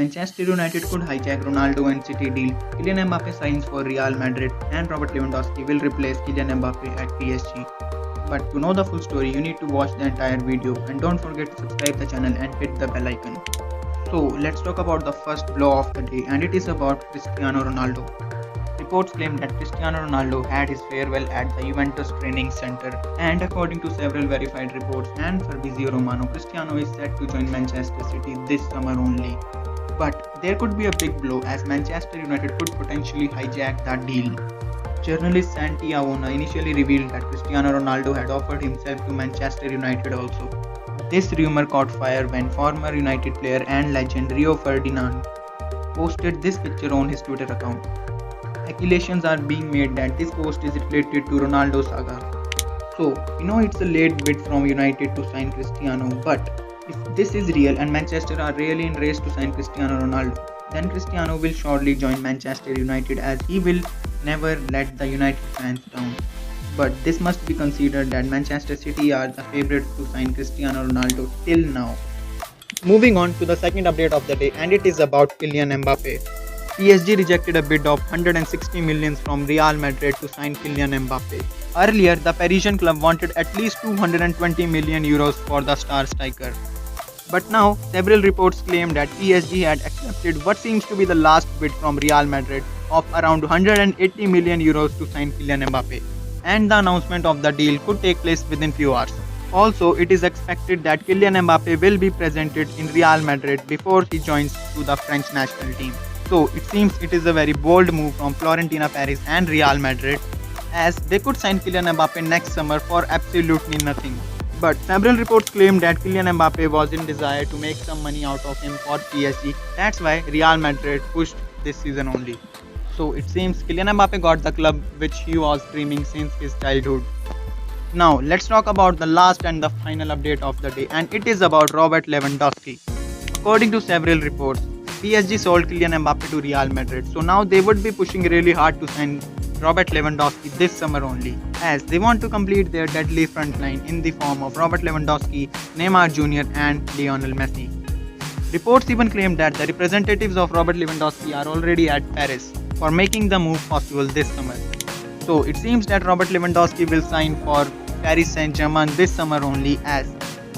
Manchester United could hijack Ronaldo and City deal. Kylian Mbappe signs for Real Madrid and Robert Lewandowski will replace Kylian Mbappe at PSG. But to know the full story, you need to watch the entire video and don't forget to subscribe the channel and hit the bell icon. So let's talk about the first blow of the day, and it is about Cristiano Ronaldo. Reports claim that Cristiano Ronaldo had his farewell at the Juventus training center, and according to several verified reports and Fabrizio Romano, Cristiano is set to join Manchester City this summer only. But there could be a big blow as Manchester United could potentially hijack that deal. Journalist Santi Avona initially revealed that Cristiano Ronaldo had offered himself to Manchester United also. This rumor caught fire when former United player and legend Rio Ferdinand posted this picture on his Twitter account. Accusations are being made that this post is related to Ronaldo saga. So, it's a late bid from United to sign Cristiano, but if this is real and Manchester are really in race to sign Cristiano Ronaldo, then Cristiano will surely join Manchester United as he will never let the United fans down. But this must be considered that Manchester City are the favourites to sign Cristiano Ronaldo till now. Moving on to the second update of the day, and it is about Kylian Mbappe. PSG rejected a bid of 160 million from Real Madrid to sign Kylian Mbappe. Earlier, the Parisian club wanted at least 220 million euros for the star striker. But now, several reports claim that PSG had accepted what seems to be the last bid from Real Madrid of around 180 million euros to sign Kylian Mbappe. And the announcement of the deal could take place within few hours. Also, it is expected that Kylian Mbappe will be presented in Real Madrid before he joins to the French national team. So, it seems it is a very bold move from Florentina Paris and Real Madrid, as they could sign Kylian Mbappe next summer for absolutely nothing. But several reports claim that Kylian Mbappe was in desire to make some money out of him for PSG. That's why Real Madrid pushed this season only. So it seems Kylian Mbappe got the club which he was dreaming since his childhood. Now let's talk about the last and the final update of the day, and it is about Robert Lewandowski. According to several reports, PSG sold Kylian Mbappe to Real Madrid, so now they would be pushing really hard to sign Robert Lewandowski this summer only, as they want to complete their deadly front line in the form of Robert Lewandowski, Neymar Jr. and Lionel Messi. Reports even claim that the representatives of Robert Lewandowski are already at Paris for making the move possible this summer. So it seems that Robert Lewandowski will sign for Paris Saint-Germain this summer only, as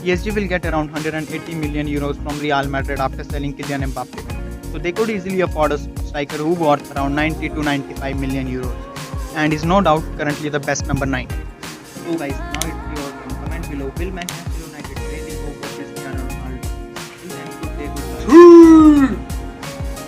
PSG will get around 180 million euros from Real Madrid after selling Kylian Mbappe. So they could easily afford a striker who worth around 90 to 95 million euros and is no doubt currently the best number 9. So guys, now it's your turn. Comment below, will Manchester United really go for Cristiano Ronaldo? Till then, good day, goodbye.